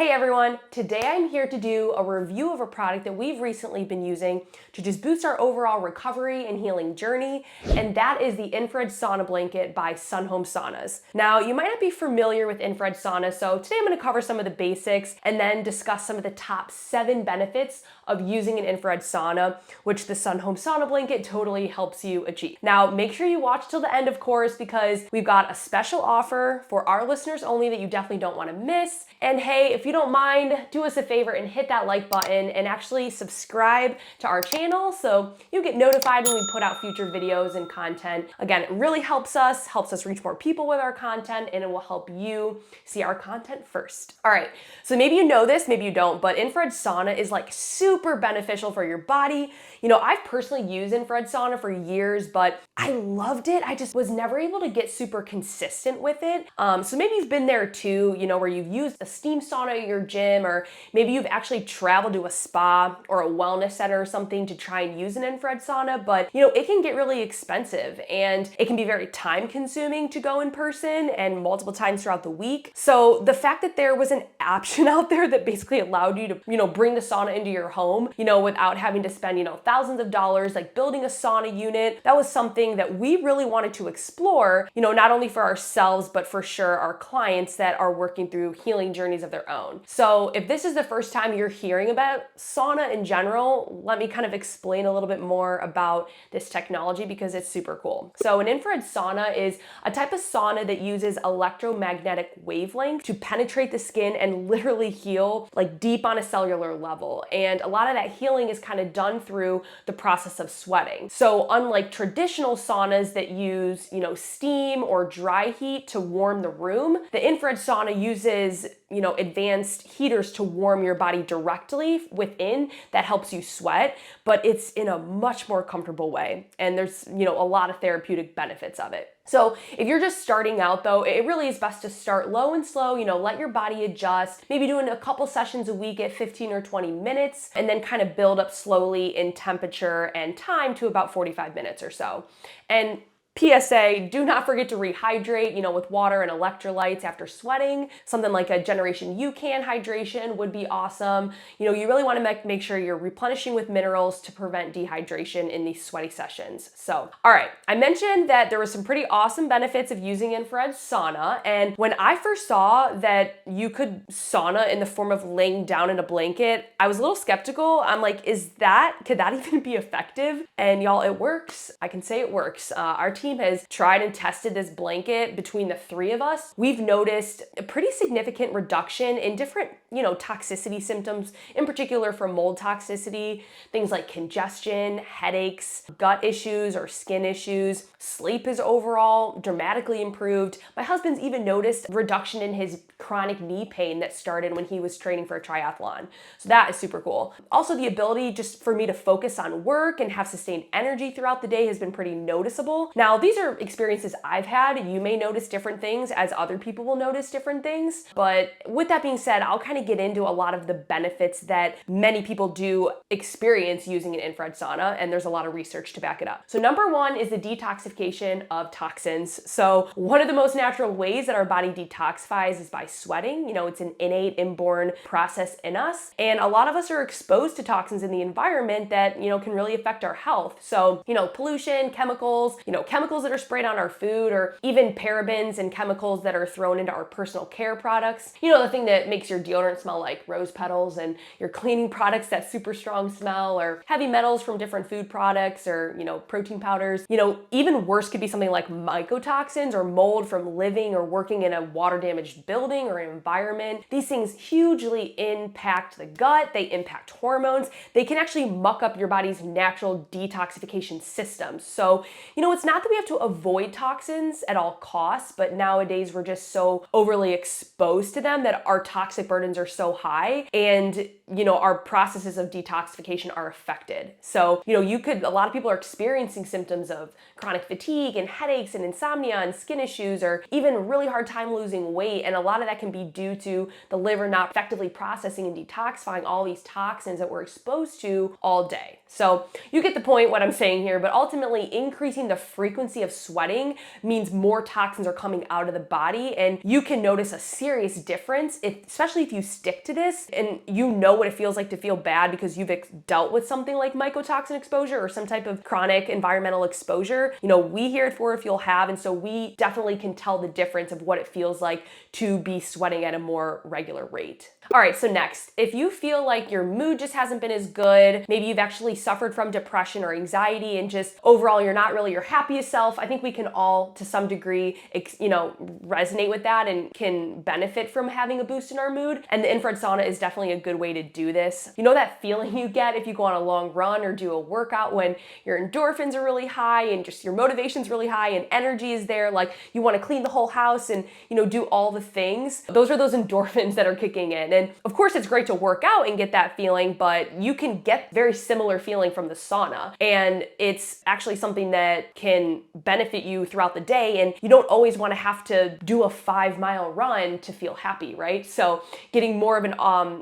Hey everyone, today I'm here to do a review of a product that we've recently been using to just boost our overall recovery and healing journey, and that is the Infrared Sauna Blanket by Sun Home Saunas. Now, you might not be familiar with infrared sauna, so today I'm going to cover some of the basics and then discuss some of the top 7 benefits of using an infrared sauna, which the Sun Home Sauna Blanket totally helps you achieve. Now, make sure you watch till the end, of course, because we've got a special offer for our listeners only that you definitely don't want to miss. And hey, if you don't mind, do us a favor and hit that like button and actually subscribe to our channel so you get notified when we put out future videos and content. Again, it really helps us reach more people with our content, and it will help you see our content first. All right, so maybe you know this, maybe you don't, but infrared sauna is like super beneficial for your body. You know, I've personally used infrared sauna for years, but I loved it. I just was never able to get super consistent with it. So maybe you've been there too, you know, where you've used a steam sauna at your gym, or maybe you've actually traveled to a spa or a wellness center or something to try and use an infrared sauna, but you know, it can get really expensive and it can be very time consuming to go in person and multiple times throughout the week. So the fact that there was an option out there that basically allowed you to, you know, bring the sauna into your home, you know, without having to spend, you know, thousands of dollars, like building a sauna unit, that was something that we really wanted to explore, you know, not only for ourselves, but for sure our clients that are working through healing journeys of their own. So if this is the first time you're hearing about sauna in general, let me kind of explain a little bit more about this technology because it's super cool. So an infrared sauna is a type of sauna that uses electromagnetic wavelength to penetrate the skin and literally heal like deep on a cellular level. And a lot of that healing is kind of done through the process of sweating. So unlike traditional saunas that use, you know, steam or dry heat to warm the room, the infrared sauna uses, you know, advanced heaters to warm your body directly within that helps you sweat, but it's in a much more comfortable way. And there's, you know, a lot of therapeutic benefits of it. So if you're just starting out though, it really is best to start low and slow, you know, let your body adjust, maybe doing a couple sessions a week at 15 or 20 minutes, and then kind of build up slowly in temperature and time to about 45 minutes or so. And PSA, do not forget to rehydrate, you know, with water and electrolytes after sweating. Something like a Generation U can hydration would be awesome. You know, you really want to make sure you're replenishing with minerals to prevent dehydration in these sweaty sessions. So, all right, I mentioned that there were some pretty awesome benefits of using infrared sauna. And when I first saw that you could sauna in the form of laying down in a blanket, I was a little skeptical. I'm like, could that even be effective? And y'all, it works. I can say it works. Our team has tried and tested this blanket between the 3 of us. We've noticed a pretty significant reduction in different, you know, toxicity symptoms, in particular for mold toxicity, things like congestion, headaches, gut issues or skin issues. Sleep is overall dramatically improved. My husband's even noticed reduction in his chronic knee pain that started when he was training for a triathlon. So that is super cool. Also, the ability just for me to focus on work and have sustained energy throughout the day has been pretty noticeable. Now, these are experiences I've had. You may notice different things as other people will notice different things. But with that being said, I'll kind of get into a lot of the benefits that many people do experience using an infrared sauna, and there's a lot of research to back it up. So number 1 is the detoxification of toxins. So one of the most natural ways that our body detoxifies is by sweating. You know, it's an innate, inborn process in us. And a lot of us are exposed to toxins in the environment that, you know, can really affect our health. So, you know, pollution, chemicals that are sprayed on our food, or even parabens and chemicals that are thrown into our personal care products. You know, the thing that makes your deodorant smell like rose petals, and your cleaning products that super strong smell, or heavy metals from different food products, or, you know, protein powders. You know, even worse could be something like mycotoxins or mold from living or working in a water damaged building or environment. These things hugely impact the gut. They impact hormones. They can actually muck up your body's natural detoxification systems. So, you know, it's not that we have to avoid toxins at all costs, but nowadays we're just so overly exposed to them that our toxic burdens are so high, and, you know, our processes of detoxification are affected. So, you know, a lot of people are experiencing symptoms of chronic fatigue and headaches and insomnia and skin issues, or even really hard time losing weight. And a lot of that can be due to the liver not effectively processing and detoxifying all these toxins that we're exposed to all day. So you get the point what I'm saying here, but ultimately increasing the frequency of sweating means more toxins are coming out of the body, and you can notice a serious difference, especially if you stick to this and you know what it feels like to feel bad because you've dealt with something like mycotoxin exposure or some type of chronic environmental exposure, we here at Forward Fuel have, and so we definitely can tell the difference of what it feels like to be sweating at a more regular rate. All right, so next, if you feel like your mood just hasn't been as good, maybe you've actually suffered from depression or anxiety and just overall you're not really your happiest self, I think we can all to some degree, resonate with that and can benefit from having a boost in our mood. And the infrared sauna is definitely a good way to do this. You know that feeling you get if you go on a long run or do a workout when your endorphins are really high and just your motivation's really high and energy is there, like you want to clean the whole house and, do all the things. Those are those endorphins that are kicking in. And of course, it's great to work out and get that feeling, but you can get very similar feeling from the sauna. And it's actually something that can benefit you throughout the day. And you don't always want to have to do a 5-mile run to feel happy, right? So getting more of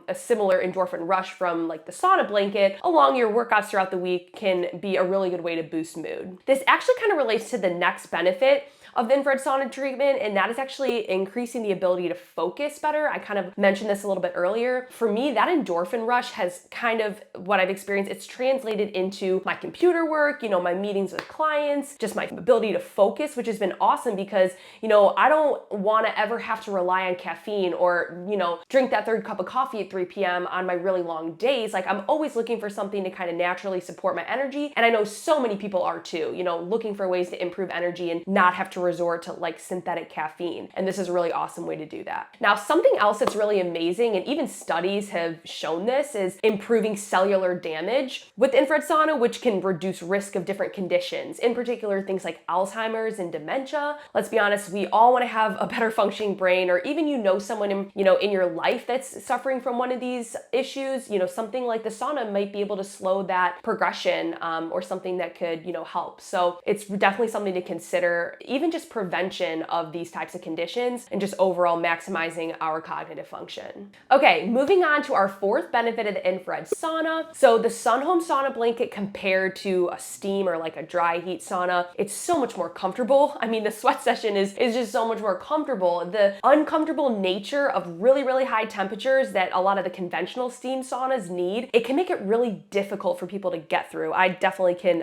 a similar endorphin rush from like the sauna blanket along your workouts throughout the week can be a really good way to boost mood. This actually kind of relates to the next benefit of the infrared sauna treatment, and that is actually increasing the ability to focus better. I kind of mentioned this a little bit earlier. For me, that endorphin rush has kind of what I've experienced. It's translated into my computer work, my meetings with clients, just my ability to focus, which has been awesome because, I don't want to ever have to rely on caffeine or, drink that third cup of coffee at 3 p.m. on my really long days. Like I'm always looking for something to kind of naturally support my energy. And I know so many people are too, looking for ways to improve energy and not have to resort to like synthetic caffeine. And this is a really awesome way to do that. Now, something else that's really amazing, and even studies have shown this, is improving cellular damage with infrared sauna, which can reduce risk of different conditions, in particular things like Alzheimer's and dementia. Let's be honest, we all want to have a better functioning brain, or even someone in your life that's suffering from one of these issues, something like the sauna might be able to slow that progression, or something that could, help. So it's definitely something to consider, even just prevention of these types of conditions and just overall maximizing our cognitive function. Okay, moving on to our fourth benefit of the infrared sauna. So the Sun Home Sauna Blanket compared to a steam or like a dry heat sauna, it's so much more comfortable. I mean, the sweat session is just so much more comfortable. The uncomfortable nature of really, really high temperatures that a lot of the conventional steam saunas need, it can make it really difficult for people to get through. I definitely can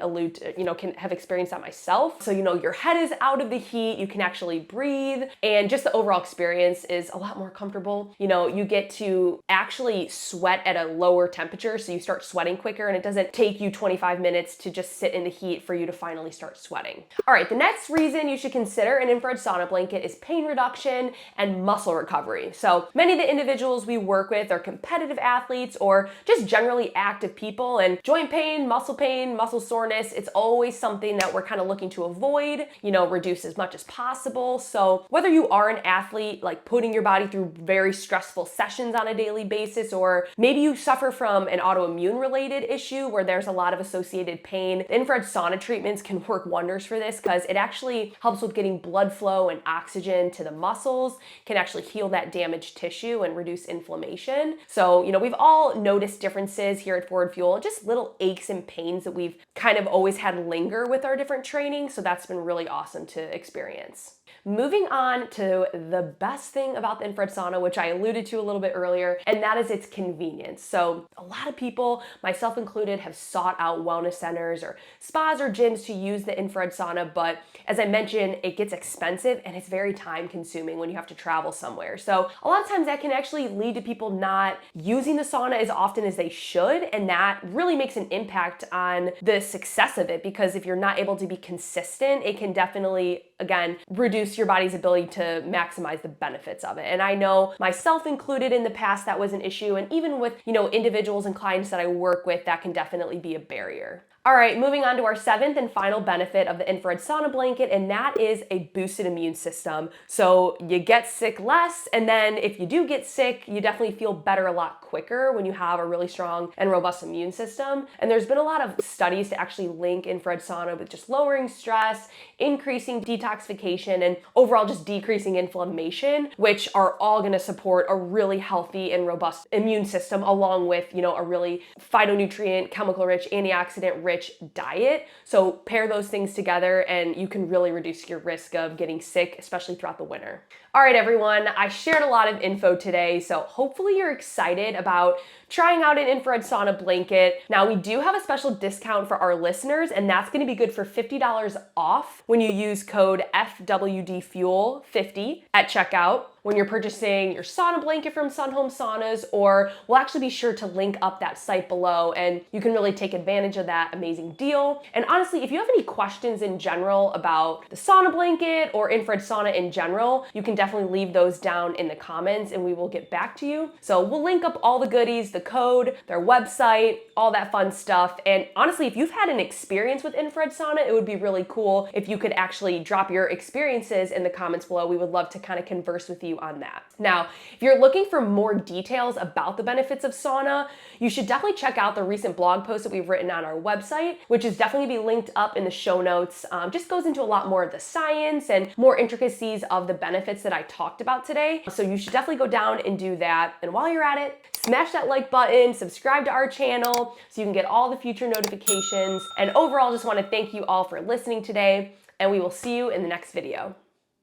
can have experienced that myself. So, your head is out of the heat, you can actually breathe, and just the overall experience is a lot more comfortable. You get to actually sweat at a lower temperature, so you start sweating quicker, and it doesn't take you 25 minutes to just sit in the heat for you to finally start sweating. All right, the next reason you should consider an infrared sauna blanket is pain reduction and muscle recovery. So many of the individuals we work with are competitive athletes or just generally active people, and joint pain, muscle soreness, it's always something that we're kind of looking to avoid, reduce as much as possible. So whether you are an athlete, like putting your body through very stressful sessions on a daily basis, or maybe you suffer from an autoimmune related issue where there's a lot of associated pain, the infrared sauna treatments can work wonders for this because it actually helps with getting blood flow and oxygen to the muscles, can actually heal that damaged tissue and reduce inflammation. So, we've all noticed differences here at Forward Fuel, just little aches and pains that we've kind of always had linger with our different training. So that's been really awesome to experience. Moving on to the best thing about the infrared sauna, which I alluded to a little bit earlier, and that is its convenience. So a lot of people, myself included, have sought out wellness centers or spas or gyms to use the infrared sauna, but as I mentioned, it gets expensive and it's very time consuming when you have to travel somewhere. So a lot of times that can actually lead to people not using the sauna as often as they should, and that really makes an impact on the success of it, because if you're not able to be consistent, it can definitely, again, reduce your body's ability to maximize the benefits of it. And I know myself included in the past, that was an issue. And even with, individuals and clients that I work with, that can definitely be a barrier. All right, moving on to our seventh and final benefit of the infrared sauna blanket, and that is a boosted immune system. So you get sick less, and then if you do get sick, you definitely feel better a lot quicker when you have a really strong and robust immune system. And there's been a lot of studies to actually link infrared sauna with just lowering stress, increasing detoxification, and overall just decreasing inflammation, which are all gonna support a really healthy and robust immune system, along with, a really phytonutrient, chemical-rich, antioxidant-rich rich diet. So pair those things together and you can really reduce your risk of getting sick, especially throughout the winter. All right, everyone, I shared a lot of info today, so hopefully you're excited about trying out an infrared sauna blanket. Now, we do have a special discount for our listeners, and that's gonna be good for $50 off when you use code FWDFuel50 at checkout when you're purchasing your sauna blanket from Sun Home Saunas, or we'll actually be sure to link up that site below and you can really take advantage of that amazing deal. And honestly, if you have any questions in general about the sauna blanket or infrared sauna in general, you can definitely leave those down in the comments and we will get back to you. So we'll link up all the goodies, the code, their website, all that fun stuff. And honestly, if you've had an experience with infrared sauna, it would be really cool if you could actually drop your experiences in the comments below. We would love to kind of converse with you on that. Now, if you're looking for more details about the benefits of sauna, you should definitely check out the recent blog post that we've written on our website, which is definitely be linked up in the show notes. Just goes into a lot more of the science and more intricacies of the benefits that I talked about today. So you should definitely go down and do that. And while you're at it, smash that like button, subscribe to our channel so you can get all the future notifications. And overall, just want to thank you all for listening today, and we will see you in the next video.